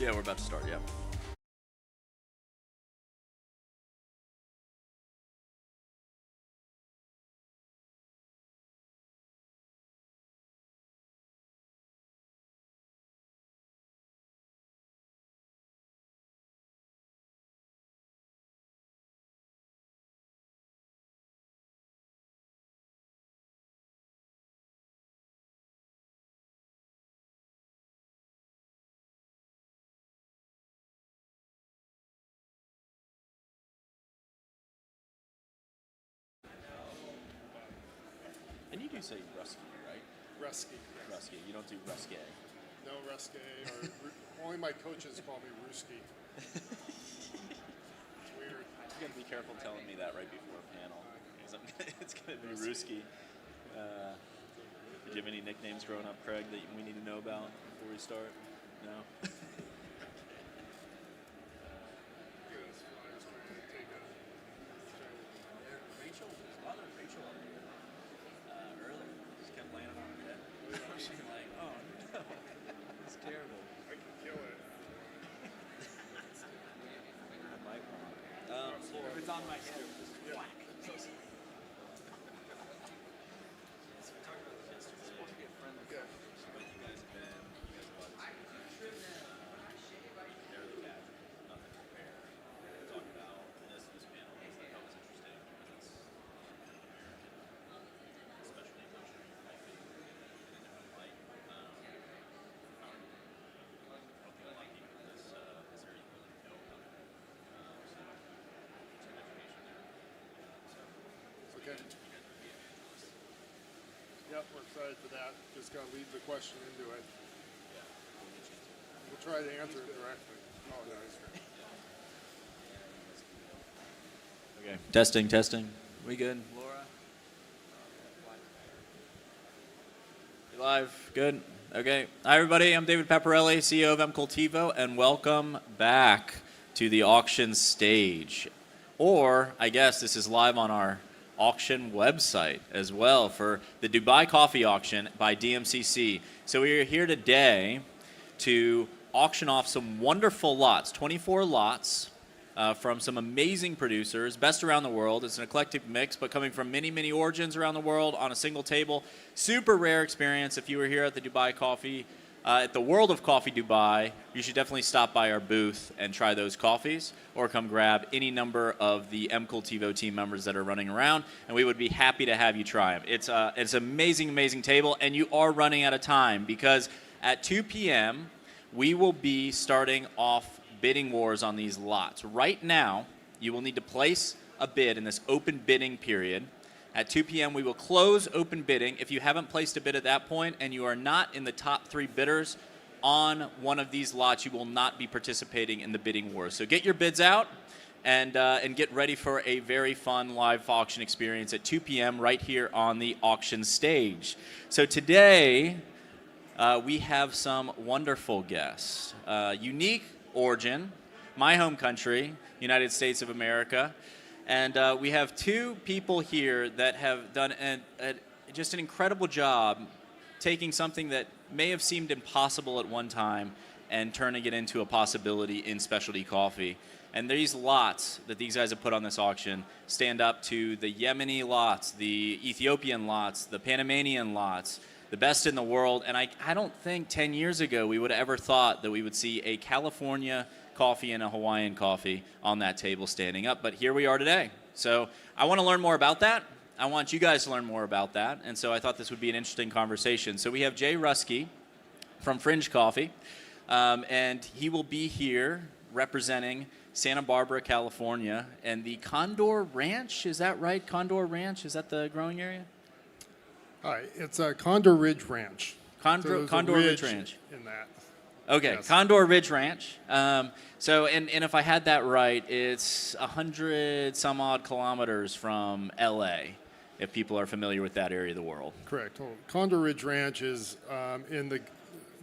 Yeah, we're about to start, yeah. And you do say Rusky, right? Rusky. Rusky. You don't do Ruske. No Rusky. Only my coaches call me Ruski. It's weird. You got to be careful telling me that right before a panel. It's going to be Ruski. Did you have any nicknames growing up, Craig, that we need to know about before we start? No? Rachel, there's a lot of Rachel on here earlier. Just kept laying on her head. She was like, oh no, it's terrible. I can kill it. I might want. If it's on my head, just whack. Okay. Yep, we're excited for that. Just got to lead the question into it. We'll try to answer it directly. Oh, no, he's great. Okay. Testing. We good? Laura? You live? Good? Okay. Hi, everybody. I'm David Paparelli, CEO of M-Cultivo, and welcome back to the auction stage. Or, I guess this is live on our auction website as well for the Dubai Coffee Auction by DMCC. So we are here today to auction off some wonderful lots, 24 lots from some amazing producers, best around the world. It's an eclectic mix, but coming from many, many origins around the world on a single table. Super rare experience. If you were here at the Dubai Coffee, at the World of Coffee Dubai, you should definitely stop by our booth and try those coffees, or come grab any number of the M-Cultivo team members that are running around, and we would be happy to have you try them. It's an amazing, amazing table, and you are running out of time because at 2 p.m., we will be starting off bidding wars on these lots. Right now, you will need to place a bid in this open bidding period. At 2 p.m., we will close open bidding. If you haven't placed a bid at that point and you are not in the top 3 bidders on one of these lots, you will not be participating in the bidding wars. So get your bids out and get ready for a very fun live auction experience at 2 p.m. right here on the auction stage. So today, we have some wonderful guests. Unique origin, my home country, United States of America. And we have 2 people here that have done just an incredible job taking something that may have seemed impossible at one time and turning it into a possibility in specialty coffee. And these lots that these guys have put on this auction stand up to the Yemeni lots, the Ethiopian lots, the Panamanian lots, the best in the world. And I don't think 10 years ago we would have ever thought that we would see a California coffee and a Hawaiian coffee on that table standing up, but here we are today. So I want to learn more about that. I want you guys to learn more about that, and so I thought this would be an interesting conversation. So we have Jay Rusky from Fringe Coffee, and he will be here representing Santa Barbara, California, and the Condor Ranch. Is that right? Condor Ranch, is that the growing area? Hi, it's a Condor Ridge Ranch. Condor Ridge Ranch. In that. Okay, Yes. Condor Ridge Ranch. So, and if I had that right, it's 100 some odd kilometers from LA, if people are familiar with that area of the world. Correct. Well, Condor Ridge Ranch is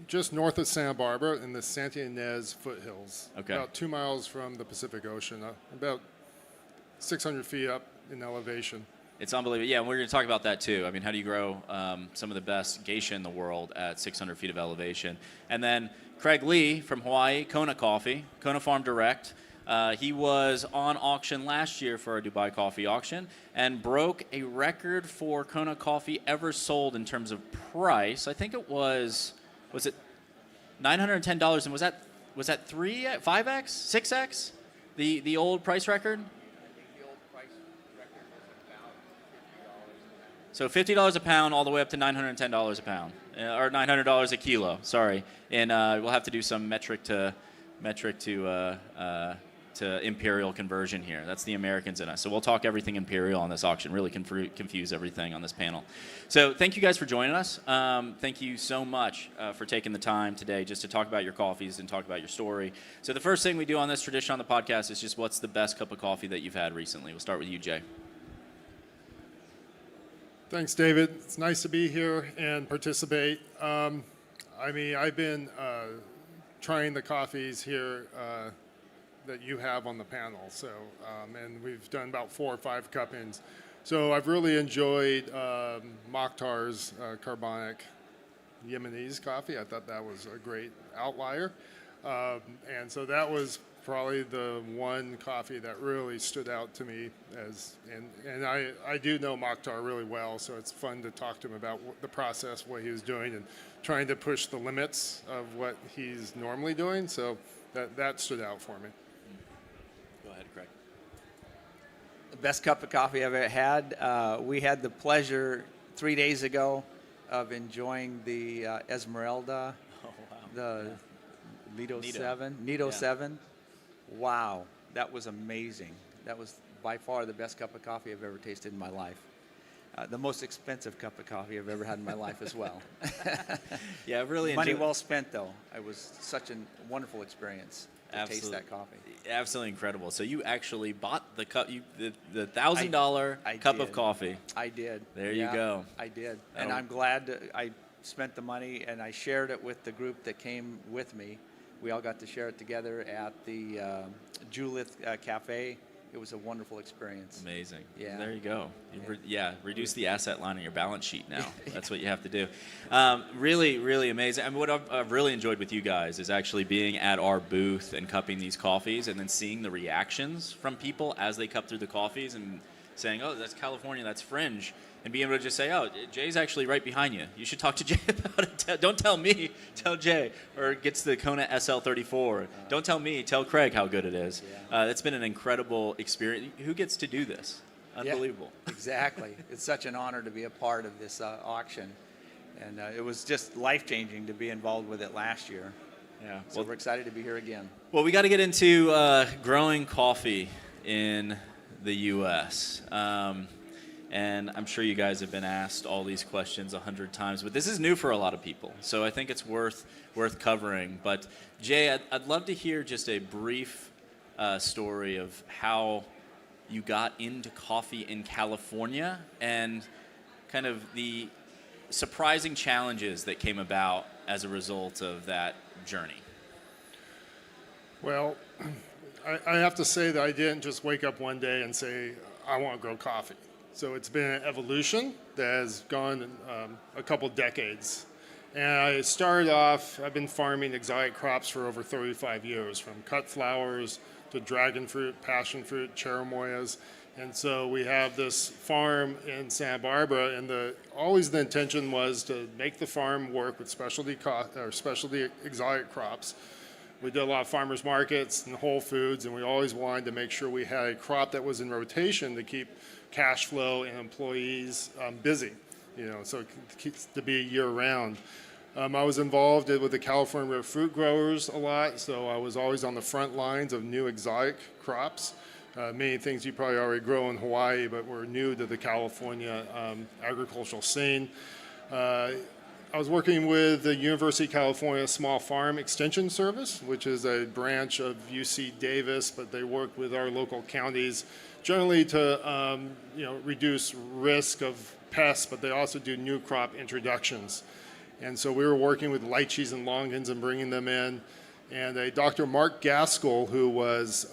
just north of Santa Barbara in the Santa Ynez foothills. Okay. About 2 miles from the Pacific Ocean, about 600 feet up in elevation. It's unbelievable. Yeah, and we're going to talk about that too. I mean, how do you grow some of the best geisha in the world at 600 feet of elevation? And then Craig Lee from Hawaii, Kona Coffee, Kona Farm Direct. He was on auction last year for our Dubai Coffee auction and broke a record for Kona Coffee ever sold in terms of price. I think it was it $910? And was that 3x, 5x, 6x? The old price record? So $50 a pound all the way up to $910 a pound, or $900 a kilo. Sorry, and we'll have to do some metric to imperial conversion here. That's the Americans in us. So we'll talk everything imperial on this auction. Really confuse everything on this panel. So thank you guys for joining us. Thank you so much for taking the time today just to talk about your coffees and talk about your story. So the first thing we do on this tradition on the podcast is just what's the best cup of coffee that you've had recently. We'll start with you, Jay. Thanks, David. It's nice to be here and participate. I mean, I've been trying the coffees here that you have on the panel. So, and we've done about 4 or 5 cuppings. So I've really enjoyed Mokhtar's carbonic Yemenese coffee. I thought that was a great outlier. And so that was probably the one coffee that really stood out to me and I do know Mokhtar really well, so it's fun to talk to him about the process, what he was doing, and trying to push the limits of what he's normally doing. So that stood out for me. Go ahead, Craig. The best cup of coffee I've ever had. We had the pleasure 3 days ago of enjoying the Esmeralda, the Lido 7. Yeah. 7. Wow, that was amazing. That was by far the best cup of coffee I've ever tasted in my life. The most expensive cup of coffee I've ever had in my life as well. Yeah, I really Money enjoyed. well spent, though. It was such a wonderful experience to taste that coffee. Absolutely incredible. So you actually bought the cup, the $1,000 cup of did. coffee. I did. There you go. I did. And Oh. I'm glad I spent the money and I shared it with the group that came with me. We all got to share it together at the Julith Cafe. It was a wonderful experience. Amazing. Yeah. There you go. Reduce the asset line on your balance sheet now. That's what you have to do. Really, really amazing. I mean, what I've really enjoyed with you guys is actually being at our booth and cupping these coffees and then seeing the reactions from people as they cup through the coffees and saying, oh, that's California, that's Fringe. And being able to just say, oh, Jay's actually right behind you. You should talk to Jay about it. Don't tell me, tell Jay. Or gets the Kona SL34. Don't tell me, tell Craig how good it is. Yeah. It's been an incredible experience. Who gets to do this? Unbelievable. Yeah, exactly. It's such an honor to be a part of this auction. And it was just life-changing to be involved with it last year. Yeah. So we're excited to be here again. Well, we got to get into growing coffee in the U.S. And I'm sure you guys have been asked all these questions 100 times, but this is new for a lot of people. So I think it's worth covering. But Jay, I'd love to hear just a brief story of how you got into coffee in California and kind of the surprising challenges that came about as a result of that journey. Well, I have to say that I didn't just wake up one day and say, I want to grow coffee. So it's been an evolution that has gone a couple decades. And I started off, I've been farming exotic crops for over 35 years, from cut flowers to dragon fruit, passion fruit, cherimoyas. And so we have this farm in Santa Barbara, and always the intention was to make the farm work with specialty exotic crops. We did a lot of farmers markets and Whole Foods, and we always wanted to make sure we had a crop that was in rotation to keep cash flow and employees busy, so it keeps to be year round. I was involved with the California fruit growers a lot, so I was always on the front lines of new exotic crops. Many things you probably already grow in Hawaii, but were new to the California agricultural scene. I was working with the University of California Small Farm Extension Service, which is a branch of UC Davis, but they work with our local counties generally to reduce risk of pests, but they also do new crop introductions. And so we were working with lychees and longans and bringing them in. And Dr. Mark Gaskell, who was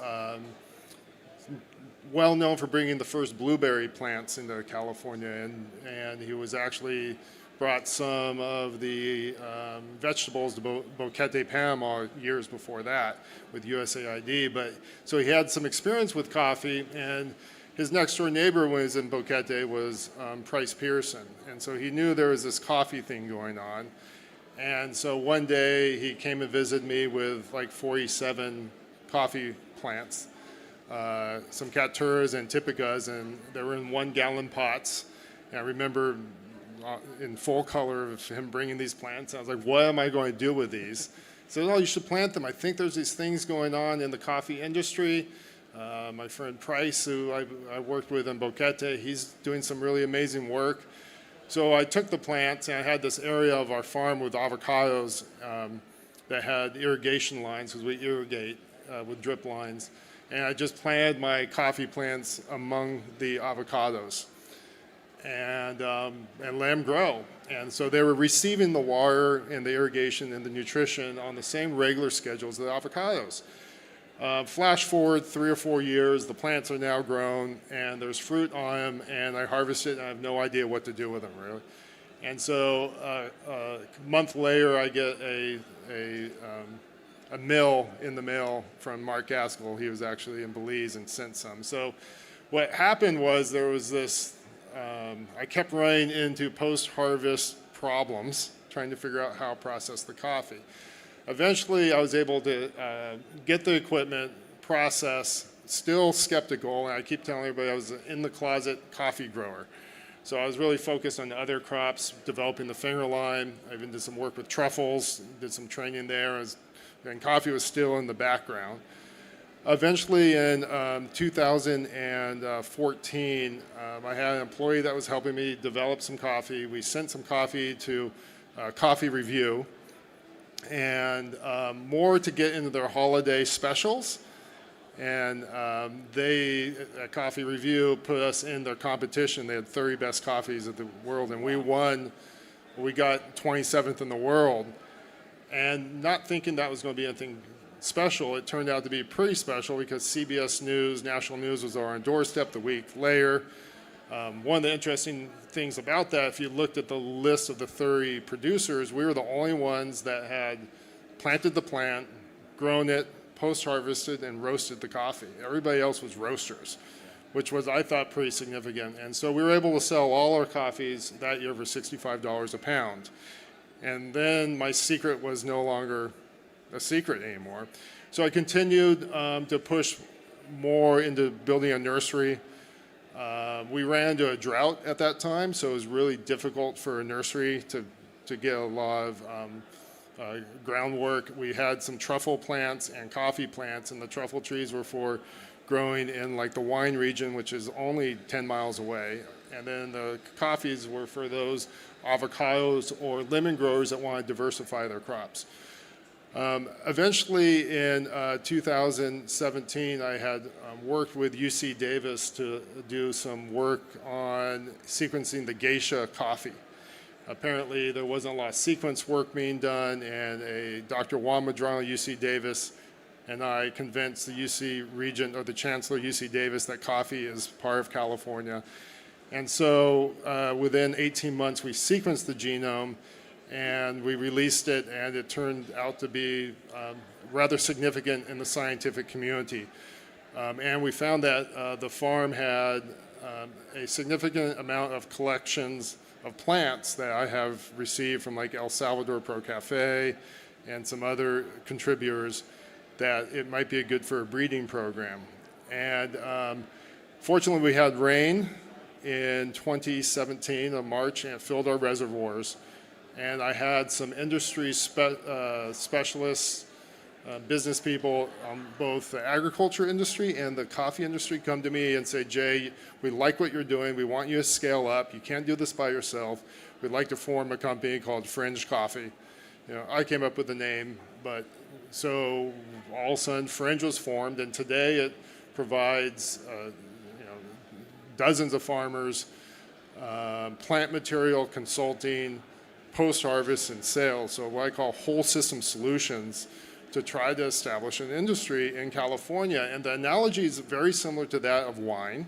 well known for bringing the first blueberry plants into California, and he was actually brought some of the vegetables to Boquete, Panama years before that with USAID. But so he had some experience with coffee, and his next door neighbor when he was in Boquete was Price Pearson. And so he knew there was this coffee thing going on. And so one day he came and visited me with like 47 coffee plants, some Caturas and Typicas, and they were in 1-gallon pots. And I remember in full color of him bringing these plants. I was like, what am I going to do with these? He said, oh, you should plant them. I think there's these things going on in the coffee industry. My friend Price, who I worked with in Boquete, he's doing some really amazing work. So I took the plants, and I had this area of our farm with avocados that had irrigation lines, because we irrigate with drip lines. And I just planted my coffee plants among the avocados and let them grow. And so they were receiving the water and the irrigation and the nutrition on the same regular schedule as the avocados. Flash forward 3 or 4 years, the plants are now grown, and there's fruit on them, and I harvest it, and I have no idea what to do with them, really. And so a month later, I get a mill in the mail from Mark Gaskell. He was actually in Belize and sent some. So what happened was there was this, I kept running into post-harvest problems, trying to figure out how to process the coffee. Eventually, I was able to get the equipment, process, still skeptical, and I keep telling everybody I was an in-the-closet coffee grower. So I was really focused on other crops, developing the finger lime. I even did some work with truffles, did some training there, and coffee was still in the background. Eventually, in 2014, I had an employee that was helping me develop some coffee. We sent some coffee to Coffee Review, and more to get into their holiday specials. And they, at Coffee Review, put us in their competition. They had 30 best coffees of the world, and we won. We got 27th in the world. And not thinking that was going to be anything special, it turned out to be pretty special because CBS News, National News was on our doorstep the week later. One of the interesting things about that, if you looked at the list of the 30 producers, we were the only ones that had planted the plant, grown it, post-harvested, and roasted the coffee. Everybody else was roasters, which was, I thought, pretty significant. And so we were able to sell all our coffees that year for $65 a pound. And then my secret was no longer a secret anymore. So I continued to push more into building a nursery. We ran into a drought at that time, so it was really difficult for a nursery to get a lot of groundwork. We had some truffle plants and coffee plants, and the truffle trees were for growing in like the wine region, which is only 10 miles away. And then the coffees were for those avocados or lemon growers that want to diversify their crops. Eventually in 2017, I had worked with UC Davis to do some work on sequencing the geisha coffee. Apparently there wasn't a lot of sequence work being done, and Dr. Juan Medrano, UC Davis, and I convinced the UC Regent, or the Chancellor of UC Davis, that coffee is part of California. And so within 18 months, we sequenced the genome, and we released it, and it turned out to be rather significant in the scientific community. And we found that the farm had a significant amount of collections of plants that I have received from like El Salvador Pro Cafe and some other contributors that it might be good for a breeding program. And fortunately, we had rain in 2017 of March, and it filled our reservoirs. And I had some industry specialists, business people, both the agriculture industry and the coffee industry, come to me and say, Jay, we like what you're doing. We want you to scale up. You can't do this by yourself. We'd like to form a company called Fringe Coffee. You know, I came up with the name, but so all of a sudden Fringe was formed, and today it provides dozens of farmers, plant material consulting, post-harvest and sales, so what I call whole system solutions to try to establish an industry in California. And the analogy is very similar to that of wine,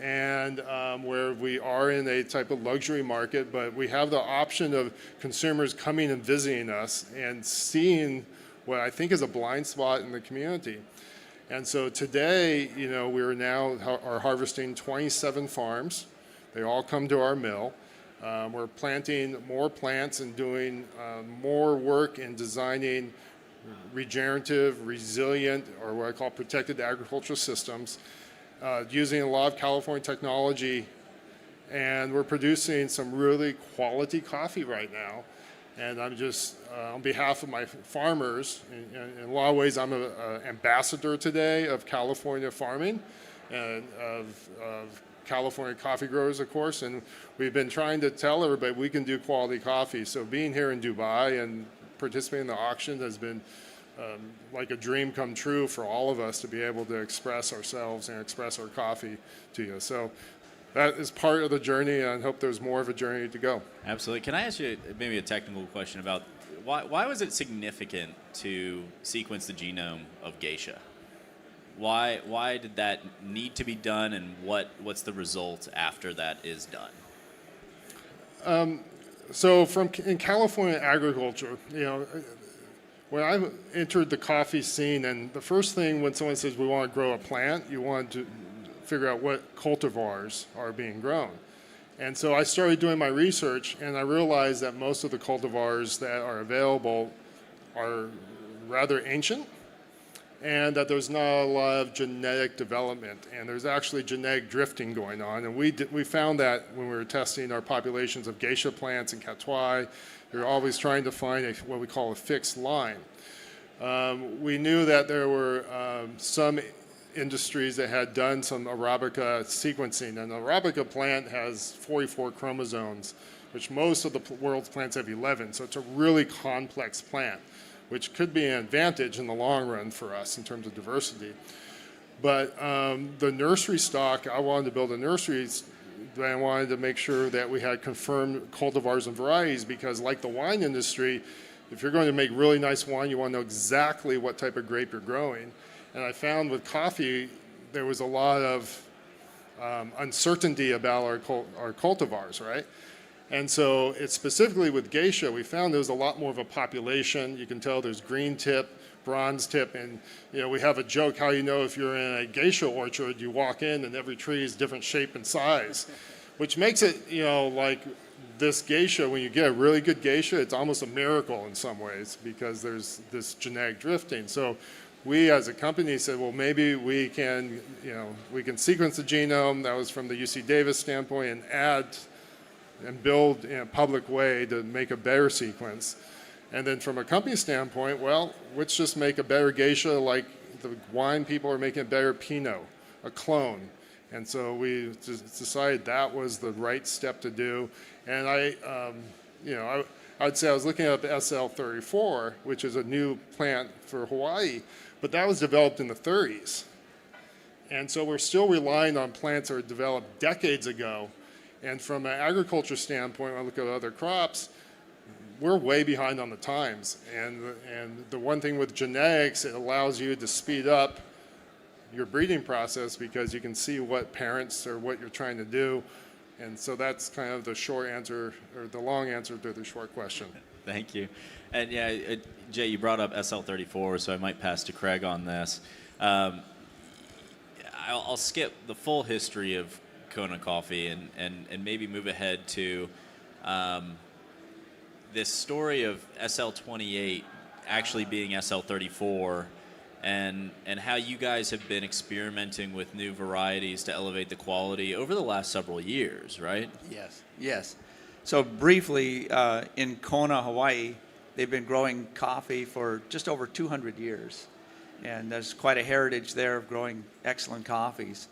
and where we are in a type of luxury market, but we have the option of consumers coming and visiting us and seeing what I think is a blind spot in the community. And so today, you know, we're now are harvesting 27 farms. They all come to our mill. We're planting more plants and doing more work in designing regenerative, resilient, or what I call protected agricultural systems, using a lot of California technology. And we're producing some really quality coffee right now. And I'm just, on behalf of my farmers, in a lot of ways, I'm an ambassador today of California farming and of California coffee growers, of course. And we've been trying to tell everybody we can do quality coffee. So being here in Dubai and participating in the auction has been like a dream come true for all of us to be able to express ourselves and express our coffee to you. So that is part of the journey, and I hope there's more of a journey to go. Absolutely. Can I ask you maybe a technical question about why was it significant to sequence the genome of geisha? Why did that need to be done, and what's the result after that is done? So in California agriculture, you know, when I entered the coffee scene, and the first thing when someone says we want to grow a plant, you want to figure out what cultivars are being grown. And so I started doing my research, and I realized that most of the cultivars that are available are rather ancient, and that there's not a lot of genetic development, and there's actually genetic drifting going on. And we found that when we were testing our populations of geisha plants and catwai. We're always trying to find what we call a fixed line. We knew that there were some industries that had done some Arabica sequencing, and the Arabica plant has 44 chromosomes, which most of the world's plants have 11. So it's a really complex plant, which could be an advantage in the long run for us in terms of diversity. But the nursery stock, I wanted to build a nursery, but I wanted to make sure that we had confirmed cultivars and varieties, because like the wine industry, if you're going to make really nice wine, you want to know exactly what type of grape you're growing. And I found with coffee, there was a lot of uncertainty about our cultivars, right? And so it's specifically with geisha, we found there was a lot more of a population. You can tell there's green tip, bronze tip, and you know, we have a joke how you know if you're in a geisha orchard, you walk in and every tree is different shape and size, which makes it, you know, like this geisha, when you get a really good geisha, it's almost a miracle in some ways because there's this genetic drifting. So we as a company said, well, maybe we can, you know, we can sequence the genome. That was from the UC Davis standpoint, and add and build in a public way to make a better sequence. And then from a company standpoint, well, let's just make a better geisha like the wine people are making a better Pinot, a clone. And so we just decided that was the right step to do. And I'd say I was looking at the SL34, which is a new plant for Hawaii, but that was developed in the 30s. And so we're still relying on plants that were developed decades ago. And from an agriculture standpoint, when I look at other crops, we're way behind on the times. And the one thing with genetics, it allows you to speed up your breeding process because you can see what parents or what you're trying to do. And so that's kind of the short answer, or the long answer to the short question. Thank you. And yeah, Jay, you brought up SL34, so I might pass to Craig on this. I'll skip the full history of Kona Coffee and maybe move ahead to this story of SL28 actually being SL34, and how you guys have been experimenting with new varieties to elevate the quality over the last several years, right? Yes. So briefly, in Kona, Hawaii, they've been growing coffee for just over 200 years. And there's quite a heritage there of growing excellent coffees.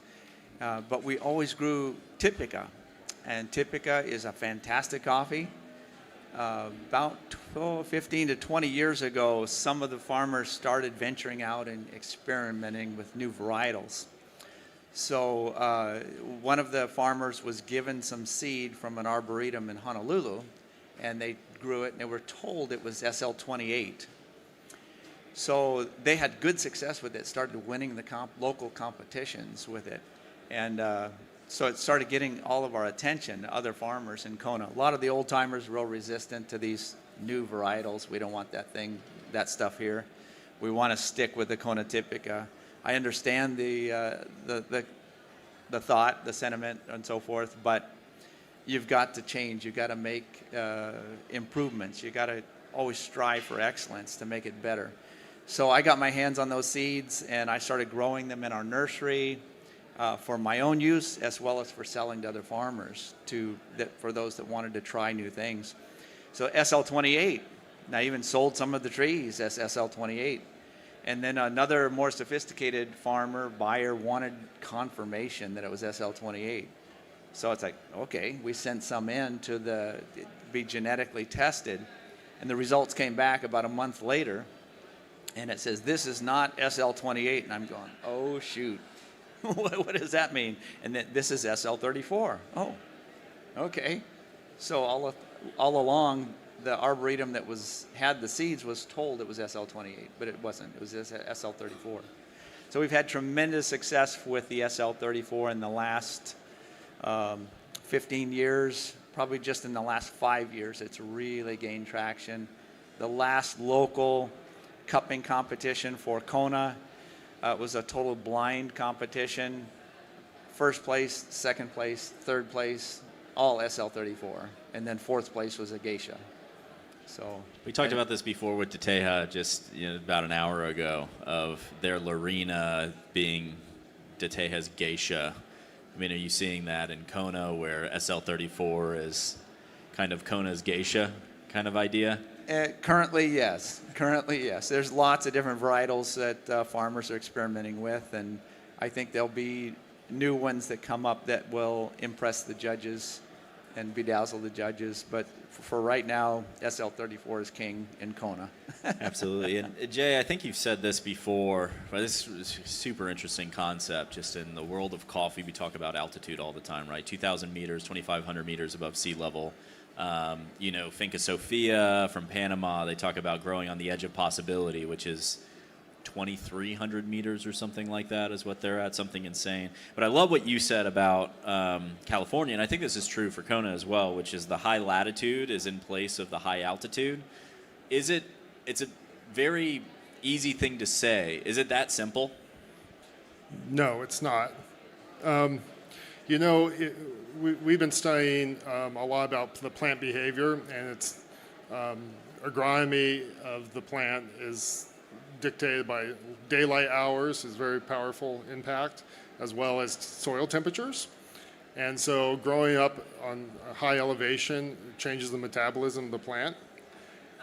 But we always grew Typica. And Typica is a fantastic coffee. About 15 to 20 years ago, some of the farmers started venturing out and experimenting with new varietals. So one of the farmers was given some seed from an arboretum in Honolulu, and they grew it, and they were told it was SL28. So they had good success with it, started winning the local competitions with it. And so it started getting all of our attention, other farmers in Kona. A lot of the old timers real resistant to these new varietals. We don't want that stuff here. We want to stick with the Kona Typica. I understand the thought, the sentiment, and so forth, but you've got to change. You've got to make improvements. You've got to always strive for excellence to make it better. So I got my hands on those seeds, and I started growing them in our nursery for my own use, as well as for selling to other farmers, for those that wanted to try new things. So SL28, and I even sold some of the trees as SL28. And then another more sophisticated buyer wanted confirmation that it was SL28. So it's like, okay, we sent some in to be genetically tested, and the results came back about a month later, and it says, this is not SL28, and I'm going, oh, shoot. What does that mean? And then this is SL34. Oh, okay. So all along, the arboretum that had the seeds was told it was SL28, but it wasn't. It was SL34. So we've had tremendous success with the SL34 in the last 15 years. Probably just in the last 5 years, it's really gained traction. The last local cupping competition for Kona was a total blind competition. First place, second place, third place, all SL34. And then fourth place was a geisha. So we talked about this before with Dateha just about an hour ago, of their Lorena being Dateha's geisha. I mean, are you seeing that in Kona, where SL34 is kind of Kona's geisha kind of idea? Currently, yes. There's lots of different varietals that farmers are experimenting with, and I think there'll be new ones that come up that will impress the judges and bedazzle the judges. But for right now, SL34 is king in Kona. Absolutely. And Jay, I think you've said this before, but this is a super interesting concept. Just in the world of coffee, we talk about altitude all the time, right? 2,000 meters, 2,500 meters above sea level. Finca Sofia from Panama, they talk about growing on the edge of possibility, which is 2,300 meters or something like that is what they're at, something insane. But I love what you said about California, and I think this is true for Kona as well, which is the high latitude is in place of the high altitude. It's a very easy thing to say. Is it that simple? No, it's not. We've been studying a lot about the plant behavior, and it's agronomy of the plant is dictated by daylight hours, is very powerful impact, as well as soil temperatures. And so growing up on a high elevation changes the metabolism of the plant.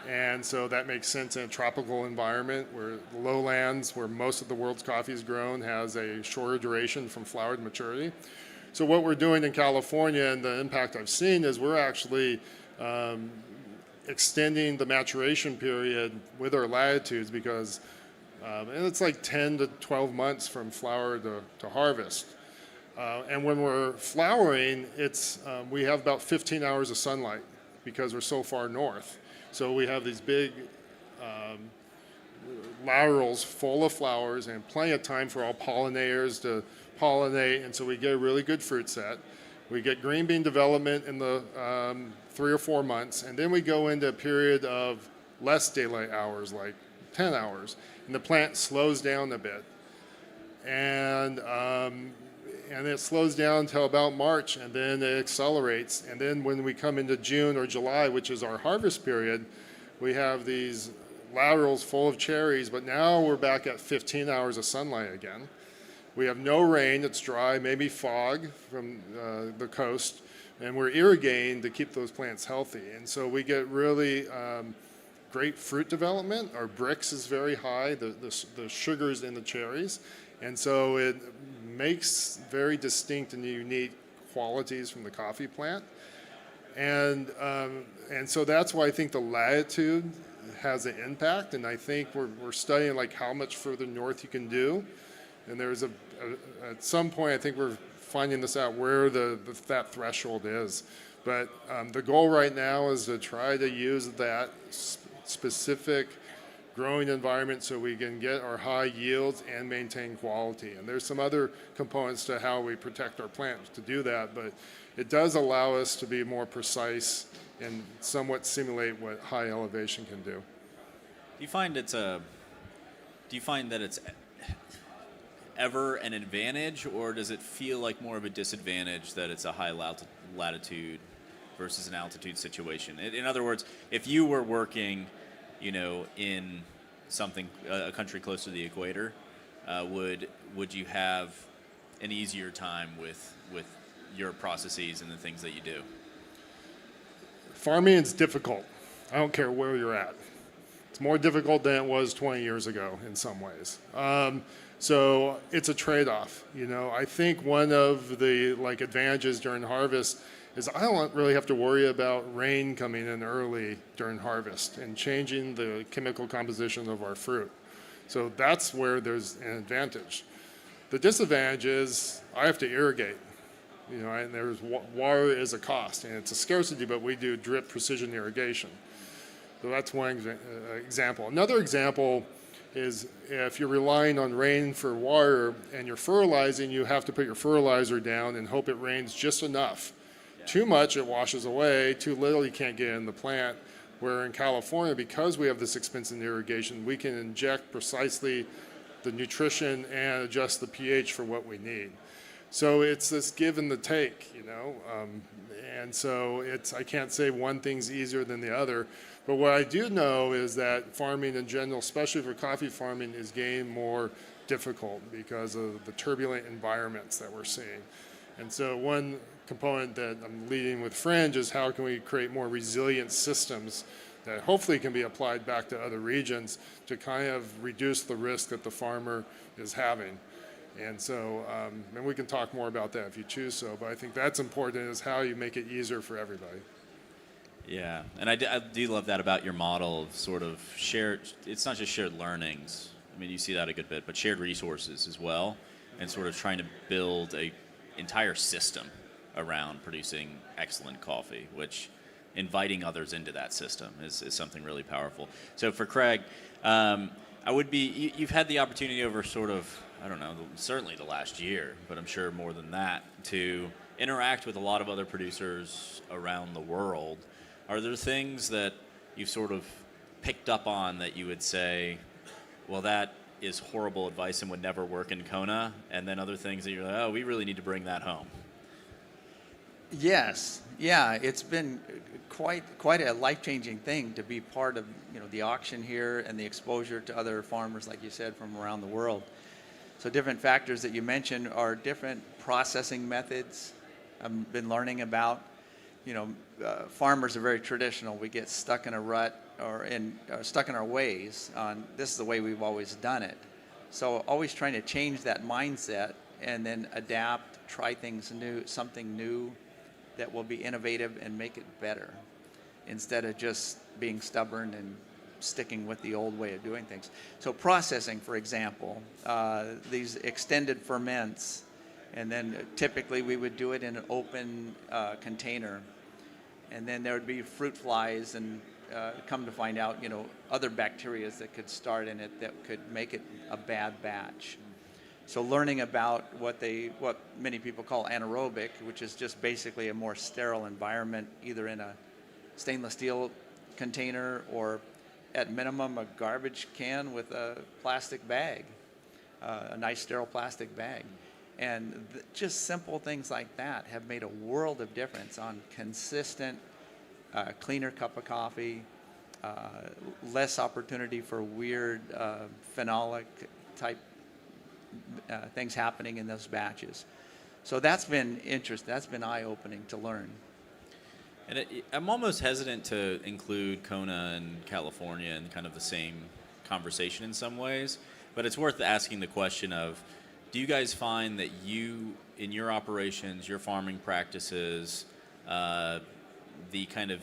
And so that makes sense in a tropical environment where the lowlands, where most of the world's coffee is grown, has a shorter duration from flower to maturity. So what we're doing in California, and the impact I've seen, is we're actually extending the maturation period with our latitudes, because and it's like 10 to 12 months from flower to harvest. And when we're flowering, we have about 15 hours of sunlight because we're so far north. So we have these big laterals full of flowers and plenty of time for all pollinators to pollinate, and so we get a really good fruit set. We get green bean development in the 3 or 4 months, and then we go into a period of less daylight hours, like 10 hours, and the plant slows down a bit. And it slows down until about March, and then it accelerates. And then when we come into June or July, which is our harvest period, we have these laterals full of cherries, but now we're back at 15 hours of sunlight again. We have no rain, it's dry, maybe fog from the coast, and we're irrigating to keep those plants healthy. And so we get really great fruit development. Our Brix is very high, the sugars in the cherries. And so it makes very distinct and unique qualities from the coffee plant. And so that's why I think the latitude has an impact, and I think we're studying like how much further north you can do. And there's at some point, I think we're finding this out where that threshold is. But the goal right now is to try to use that specific growing environment so we can get our high yields and maintain quality. And there's some other components to how we protect our plants to do that, but it does allow us to be more precise and somewhat simulate what high elevation can do. Do you find that it's ever an advantage, or does it feel like more of a disadvantage that it's a high latitude versus an altitude situation? In other words, if you were working, in a country close to the equator, would you have an easier time with your processes and the things that you do? Farming is difficult. I don't care where you're at. It's more difficult than it was 20 years ago in some ways. So it's a trade-off. I think one of the advantages during harvest is I don't really have to worry about rain coming in early during harvest and changing the chemical composition of our fruit. So that's where there's an advantage. The disadvantage is I have to irrigate. And there's water is a cost, and it's a scarcity, but we do drip precision irrigation. So that's one example. Another example is if you're relying on rain for water and you're fertilizing, you have to put your fertilizer down and hope it rains just enough. Yeah. Too much, it washes away. Too little, you can't get it in the plant. Where in California, because we have this expensive irrigation, we can inject precisely the nutrition and adjust the pH for what we need. So it's this give and the take, and so I can't say one thing's easier than the other. But what I do know is that farming in general, especially for coffee farming, is getting more difficult because of the turbulent environments that we're seeing. And so one component that I'm leading with Fringe is how can we create more resilient systems that hopefully can be applied back to other regions to kind of reduce the risk that the farmer is having. And so, and we can talk more about that if you choose so, but I think that's important, is how you make it easier for everybody. Yeah, and I do love that about your model of sort of shared, it's not just shared learnings. I mean, you see that a good bit, but shared resources as well, and sort of trying to build a entire system around producing excellent coffee, which inviting others into that system is something really powerful. So for Craig, you've had the opportunity over sort of, I don't know, certainly the last year, but I'm sure more than that, to interact with a lot of other producers around the world. Are there things that you've sort of picked up on that you would say, well, that is horrible advice and would never work in Kona, and then other things that you're like, oh, we really need to bring that home? Yes, yeah, it's been quite a life-changing thing to be part of the auction here and the exposure to other farmers, like you said, from around the world. So different factors that you mentioned are different processing methods I've been learning about. Farmers are very traditional. We get stuck in a rut or stuck in our ways on this is the way we've always done it. So always trying to change that mindset and then adapt, try things new, something new that will be innovative and make it better, instead of just being stubborn and sticking with the old way of doing things. So processing, for example, these extended ferments, and then typically we would do it in an open container, and then there would be fruit flies, and come to find out, other bacteria that could start in it that could make it a bad batch. So learning about what many people call anaerobic, which is just basically a more sterile environment, either in a stainless steel container or at minimum a garbage can with a plastic bag, a nice sterile plastic bag. And just simple things like that have made a world of difference on consistent, cleaner cup of coffee, less opportunity for weird phenolic type things happening in those batches. So that's been interesting. That's been eye-opening to learn. And I'm almost hesitant to include Kona and California in kind of the same conversation in some ways, but it's worth asking the question of, do you guys find that you, in your operations, your farming practices, the kind of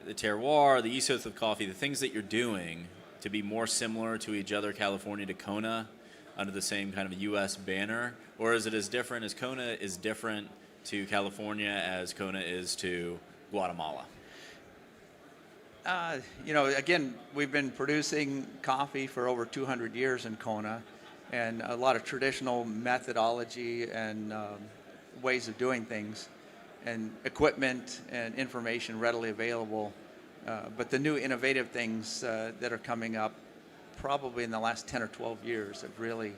the terroir, the ethos of coffee, the things that you're doing to be more similar to each other, California to Kona, under the same kind of U.S. banner? Or is it as different as Kona is different to California as Kona is to Guatemala? Again, we've been producing coffee for over 200 years in Kona, and a lot of traditional methodology and ways of doing things, and equipment and information readily available. But the new innovative things that are coming up probably in the last 10 or 12 years have really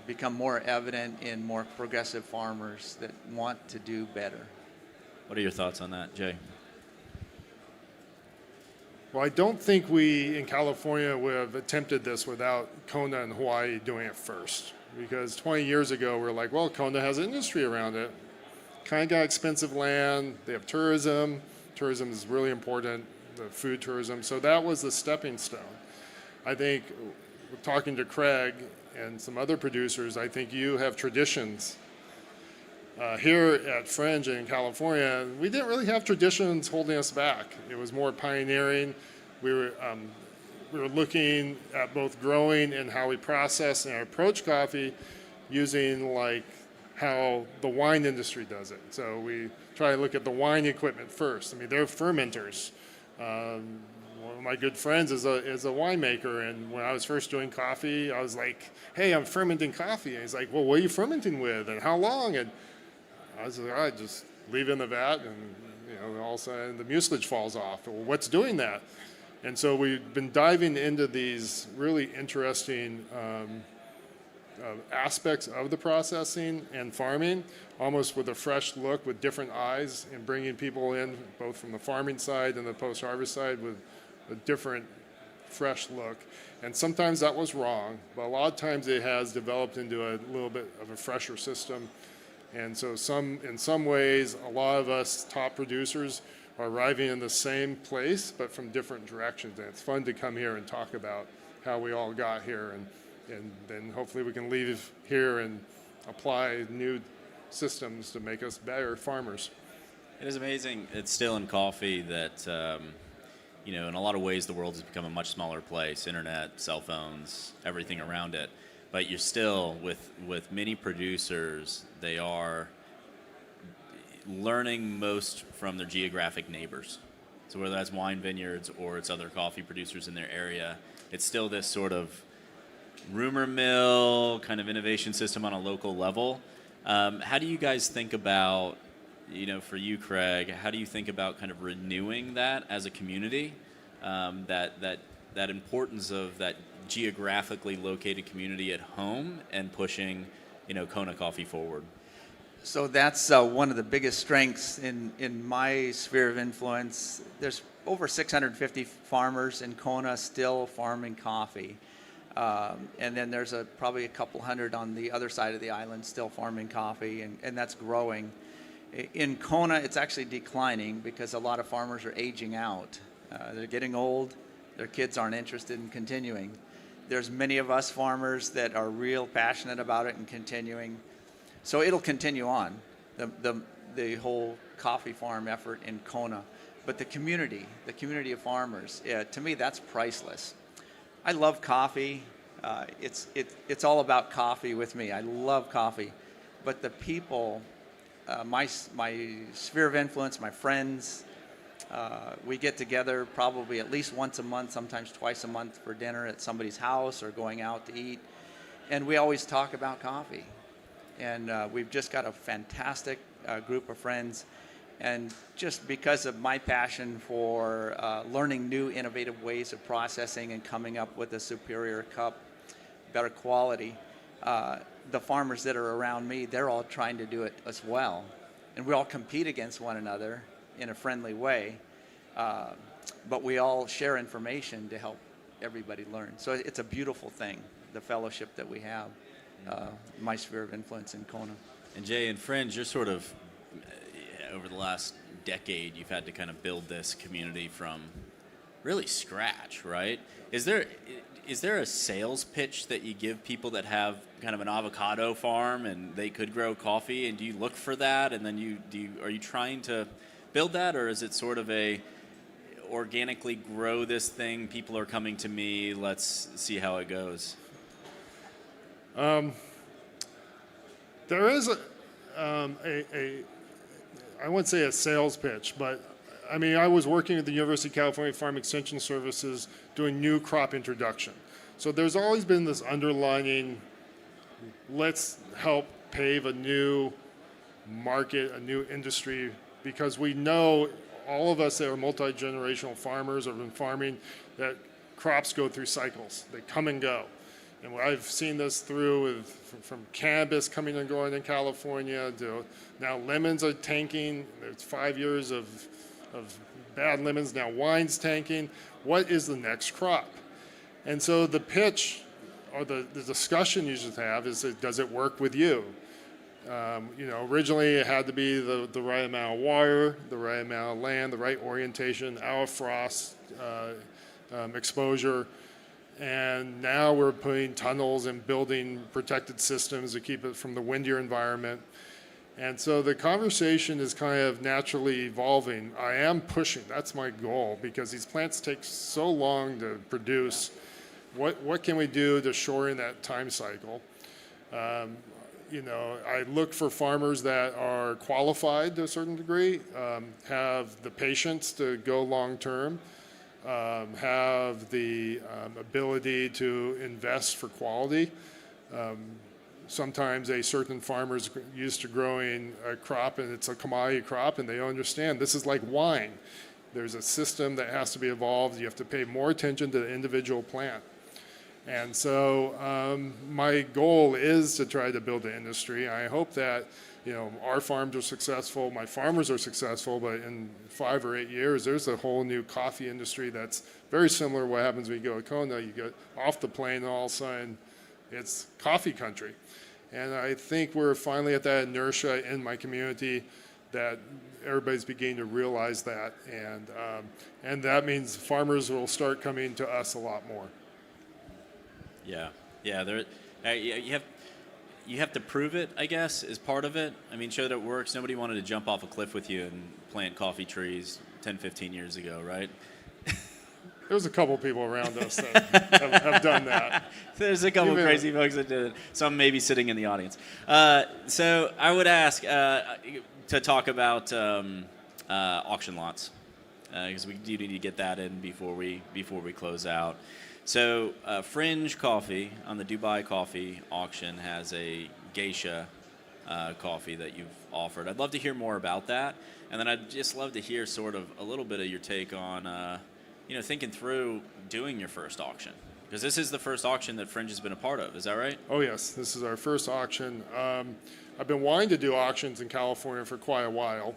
become more evident in more progressive farmers that want to do better. What are your thoughts on that, Jay? Well, I don't think we in California would have attempted this without Kona and Hawaii doing it first. Because 20 years ago, we were like, well, Kona has industry around it. Kind of got expensive land. They have tourism. Tourism is really important, the food tourism. So that was the stepping stone. I think, talking to Craig and some other producers, I think you have traditions. Here at Fringe in California, we didn't really have traditions holding us back. It was more pioneering. We were looking at both growing and how we process and approach coffee using like how the wine industry does it. So we try to look at the wine equipment first. I mean, they're fermenters. One of my good friends is a winemaker, and when I was first doing coffee, I was like, hey, I'm fermenting coffee. And he's like, well, what are you fermenting with and how long? And I was like, all right, just leave it in the vat, and all of a sudden the mucilage falls off. Well, what's doing that? And so we've been diving into these really interesting aspects of the processing and farming, almost with a fresh look, with different eyes, and bringing people in both from the farming side and the post-harvest side with a different, fresh look. And sometimes that was wrong, but a lot of times it has developed into a little bit of a fresher system. And so in some ways, a lot of us top producers are arriving in the same place, but from different directions. And it's fun to come here and talk about how we all got here. And then hopefully we can leave here and apply new systems to make us better farmers. It is amazing. It's still in coffee that, in a lot of ways, the world has become a much smaller place. Internet, cell phones, everything around it. But you're still, with many producers, they are learning most from their geographic neighbors. So whether that's wine vineyards or it's other coffee producers in their area, it's still this sort of rumor mill kind of innovation system on a local level. How do you guys think about, for you, Craig, how do you think about kind of renewing that as a community, that importance of that geographically located community at home and pushing, Kona coffee forward? So that's one of the biggest strengths in my sphere of influence. There's over 650 farmers in Kona still farming coffee. And then there's probably a couple hundred on the other side of the island still farming coffee, and that's growing. In Kona, it's actually declining because a lot of farmers are aging out. They're getting old. Their kids aren't interested in continuing. There's many of us farmers that are real passionate about it and continuing. So it'll continue on, the whole coffee farm effort in Kona. But the community of farmers, to me, that's priceless. I love coffee. It's all about coffee with me. I love coffee. But the people, my sphere of influence, my friends, we get together probably at least once a month, sometimes twice a month for dinner at somebody's house or going out to eat. And we always talk about coffee. And we've just got a fantastic group of friends. And just because of my passion for learning new innovative ways of processing and coming up with a superior cup, better quality, the farmers that are around me, they're all trying to do it as well. And we all compete against one another in a friendly way, but we all share information to help everybody learn. So it's a beautiful thing, the fellowship that we have, my sphere of influence in Kona. And Jay and Fringe, you're sort of, over the last decade, you've had to kind of build this community from really scratch, right? Is there a sales pitch that you give people that have kind of an avocado farm and they could grow coffee, and do you look for that, and then are you trying to build that, or is it sort of a organically grow this thing, people are coming to me, let's see how it goes? There is I wouldn't say a sales pitch, but I mean, I was working at the University of California Farm Extension Services doing new crop introduction. So there's always been this underlining, let's help pave a new market, a new industry, because we know, all of us that are multi-generational farmers or been farming, that crops go through cycles. They come and go. And I've seen this through with, from cannabis coming and going in California to now lemons are tanking. There's 5 years of bad lemons, now wine's tanking. What is the next crop? And so the pitch or the discussion you should have is, does it work with you? Originally it had to be the right amount of water, the right amount of land, the right orientation, hour frost exposure. And now we're putting tunnels and building protected systems to keep it from the windier environment. And so the conversation is kind of naturally evolving. I am pushing, that's my goal, because these plants take so long to produce. What can we do to shorten that time cycle? I look for farmers that are qualified to a certain degree, have the patience to go long term, have the ability to invest for quality. Sometimes a certain farmer's used to growing a crop and it's a commodity crop and they don't understand this is like wine. There's a system that has to be evolved. You have to pay more attention to the individual plant. And so my goal is to try to build an industry. I hope that our farms are successful, my farmers are successful, but in 5 or 8 years, there's a whole new coffee industry that's very similar to what happens when you go to Kona. You get off the plane and all of a sudden it's coffee country. And I think we're finally at that inertia in my community that everybody's beginning to realize that. And that means farmers will start coming to us a lot more. Yeah. You have to prove it, I guess, is part of it. I mean, show that it works. Nobody wanted to jump off a cliff with you and plant coffee trees 10, 15 years ago, right? There's a couple people around us that have done that. There's a couple crazy folks that did it. Some maybe sitting in the audience. So I would ask to talk about auction lots, because we do need to get that in before we close out. So Fringe Coffee on the Dubai Coffee auction has a geisha coffee that you've offered. I'd love to hear more about that, and then I'd just love to hear sort of a little bit of your take on thinking through doing your first auction, because this is the first auction that Fringe has been a part of. Is that right? Oh yes, this is our first auction. I've been wanting to do auctions in California for quite a while.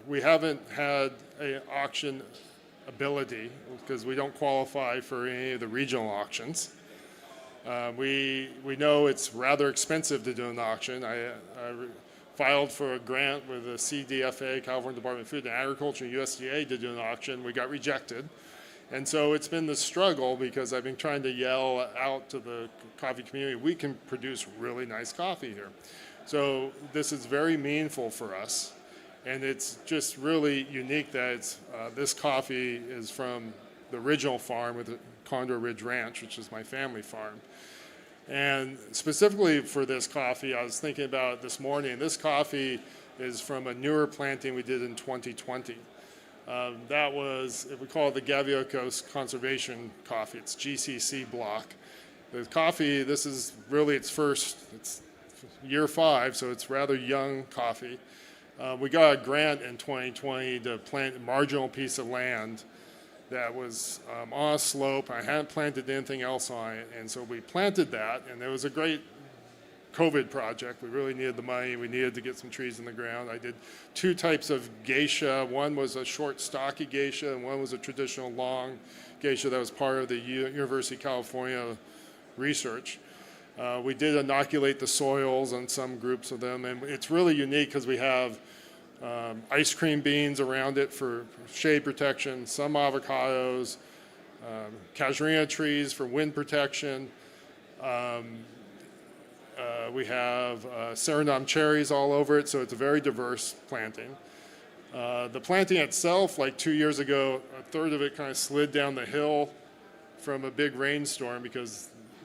We haven't had an auction ability because we don't qualify for any of the regional auctions. We know it's rather expensive to do an auction. I filed for a grant with the CDFA, California Department of Food and Agriculture, USDA, to do an auction. We got rejected. And so it's been the struggle, because I've been trying to yell out to the coffee community, we can produce really nice coffee here. So this is very meaningful for us. And it's just really unique that it's, this coffee is from the original farm with the Condor Ridge Ranch, which is my family farm. And specifically for this coffee, I was thinking about it this morning. This coffee is from a newer planting we did in 2020. That was, we call it the Gaviocos Conservation Coffee. It's GCC block. The coffee, this is really it's year 5, so it's rather young coffee. We got a grant in 2020 to plant a marginal piece of land that was on a slope. I hadn't planted anything else on it, and so we planted that, and it was a great COVID project. We really needed the money. We needed to get some trees in the ground. I did 2 types of geisha. One was a short, stocky geisha, and one was a traditional long geisha that was part of the University of California research. We did inoculate the soils on some groups of them, and it's really unique because we have ice cream beans around it for shade protection, some avocados, casuarina trees for wind protection. We have Suriname cherries all over it, so it's a very diverse planting. The planting itself, like 2 years ago, a third of it kind of slid down the hill from a big rainstorm,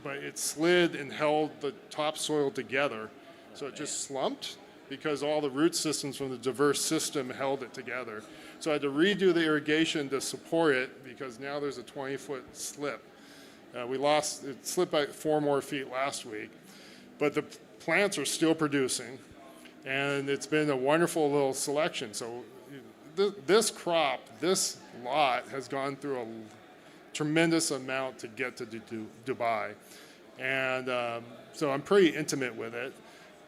but it slid and held the topsoil together, so it just slumped. because all the root systems from the diverse system held it together. So I had to redo the irrigation to support it because now there's a 20-foot slip. It slipped by 4 more feet last week, but the plants are still producing, and it's been a wonderful little selection. So this crop, this lot has gone through a tremendous amount to get to Dubai. And so I'm pretty intimate with it.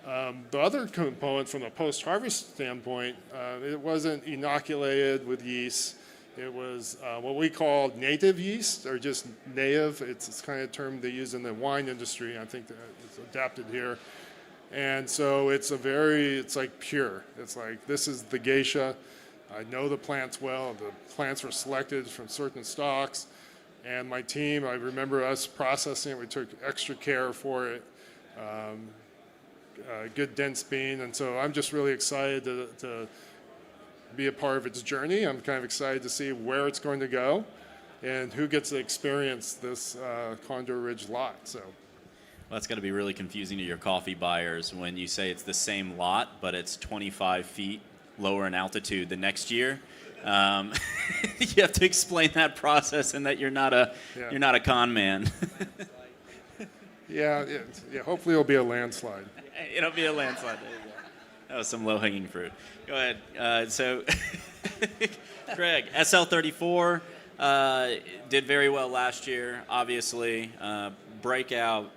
The other component from a post-harvest standpoint, it wasn't inoculated with yeast. It was what we call native yeast, or just native. It's kind of a term they use in the wine industry. I think that it's adapted here. And so it's like pure. It's like, this is the geisha. I know the plants well. The plants were selected from certain stocks. And my team, I remember us processing it. We took extra care for it. Good dense bean. And so I'm just really excited to be a part of its journey. I'm kind of excited to see where it's going to go and who gets to experience this Condor Ridge lot. So. Well, that's going to be really confusing to your coffee buyers when you say it's the same lot, but it's 25 feet lower in altitude the next year. You have to explain that process and that you're not a con man. Yeah. Hopefully it'll be a landslide. It'll be a landslide. There you go. That was some low-hanging fruit. Go ahead. So, Greg, SL34 did very well last year. Obviously, breakout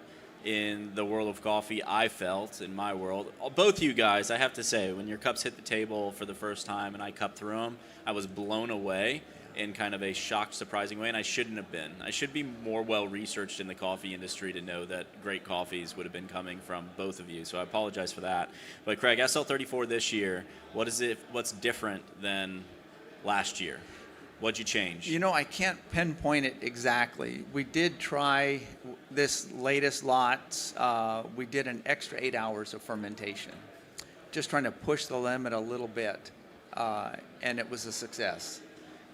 in the world of coffee, I felt, in my world. Both you guys, I have to say, when your cups hit the table for the first time and I cupped through them, I was blown away in kind of a shocked, surprising way, and I shouldn't have been. I should be more well-researched in the coffee industry to know that great coffees would have been coming from both of you, so I apologize for that. But Craig, SL34 this year, what's different than last year? What'd you change? You know, I can't pinpoint it exactly. We did try this latest lot. We did an extra 8 hours of fermentation, just trying to push the limit a little bit, and it was a success.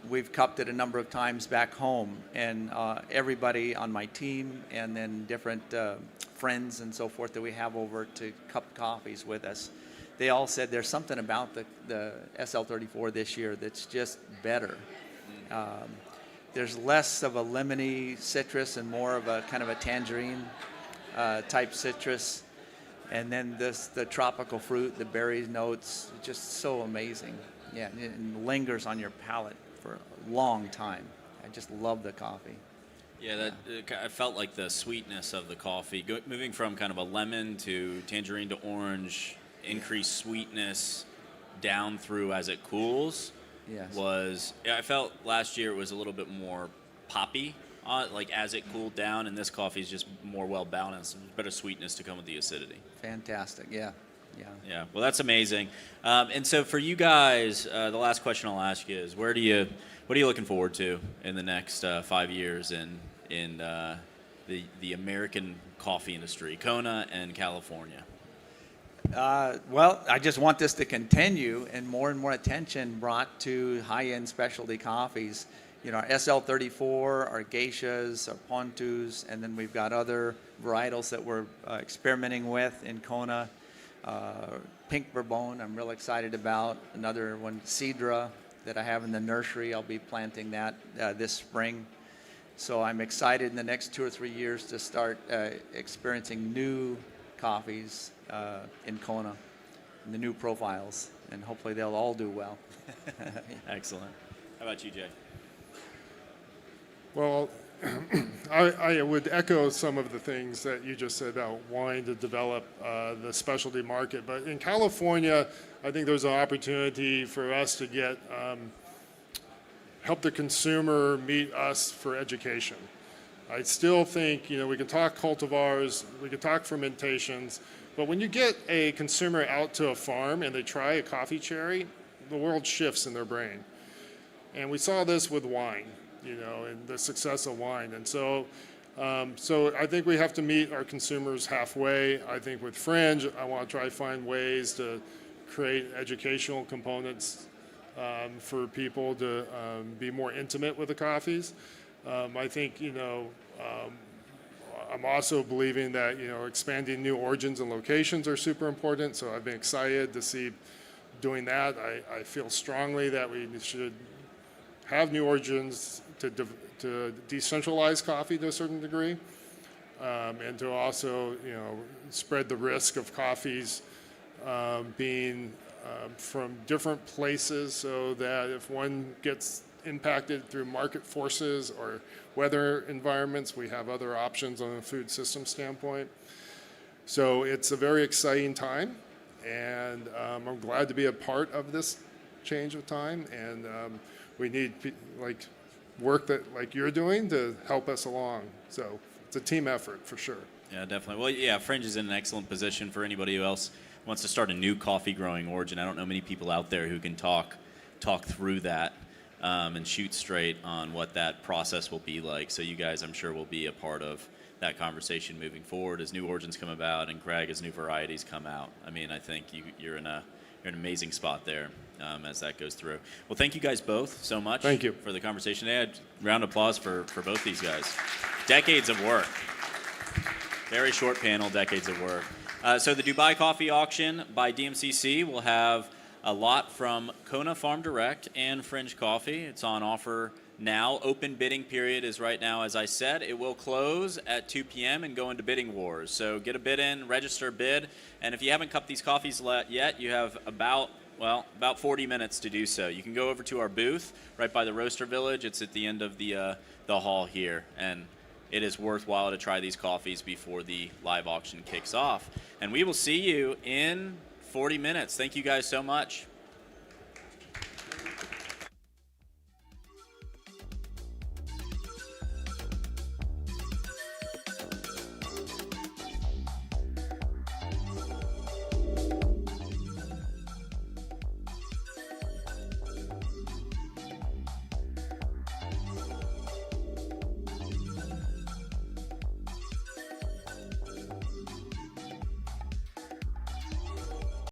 We've cupped it a number of times back home, and everybody on my team and then different friends and so forth that we have over to cup coffees with us, they all said there's something about the SL34 this year that's just better. There's less of a lemony citrus and more of a kind of a tangerine type citrus. And then the tropical fruit, the berry notes, just so amazing. Yeah, and lingers on your palate for a long time. I just love the coffee. Yeah, I felt like the sweetness of the coffee, moving from kind of a lemon to tangerine to orange, increased sweetness down through as it cools. Yes. I felt last year it was a little bit more poppy, like as it cooled down, and this coffee is just more well balanced, better sweetness to come with the acidity. Fantastic, yeah. Well, that's amazing. And so for you guys, the last question I'll ask you is, what are you looking forward to in the next 5 years in the American coffee industry, Kona and California? Well, I just want this to continue and more attention brought to high-end specialty coffees. You know, our SL34, our geishas, our pontus, and then we've got other varietals that we're experimenting with in Kona. Pink Bourbon, I'm real excited about. Another one, Cedra, that I have in the nursery. I'll be planting that this spring. So I'm excited in the next 2 or 3 years to start experiencing new coffees in Kona, and the new profiles, and hopefully they'll all do well. Excellent. How about you, Jay? Well, I would echo some of the things that you just said about wanting to develop the specialty market. But in California, I think there's an opportunity for us to get help the consumer meet us for education. I still think, we can talk cultivars, we can talk fermentations, but when you get a consumer out to a farm and they try a coffee cherry, the world shifts in their brain. And we saw this with wine, and the success of wine. And so I think we have to meet our consumers halfway. I think with Fringe, I want to try to find ways to create educational components for people to I'm also believing that, expanding new origins and locations are super important. So I've been excited to see doing that. I feel strongly that we should have new origins to decentralize coffee to a certain degree, and to also, spread the risk of coffees being from different places, so that if one gets impacted through market forces or weather environments, we have other options on a food system standpoint. So it's a very exciting time, and I'm glad to be a part of this change of time, and we need work that like you're doing to help us along. So it's a team effort for sure. Yeah, definitely. Well, yeah, Fringe is in an excellent position for anybody who else wants to start a new coffee growing origin. I don't know many people out there who can talk through that and shoot straight on what that process will be like. So you guys, I'm sure, will be a part of that conversation moving forward as new origins come about, and Greg, as new varieties come out. I mean, I think you're in an amazing spot there as that goes through. Well, thank you guys both so much. Thank you for the conversation today. Round of applause for both these guys. Decades of work. Very short panel, decades of work. So the Dubai Coffee Auction by DMCC will have a lot from Kona Farm Direct and Fringe Coffee. It's on offer now. Open bidding period is right now, as I said. It will close at 2 p.m. and go into bidding wars. So get a bid in, register, bid. And if you haven't cupped these coffees yet, you have about 40 minutes to do so. You can go over to our booth right by the Roaster Village. It's at the end of the hall here. And it is worthwhile to try these coffees before the live auction kicks off. And we will see you in 40 minutes. Thank you guys so much.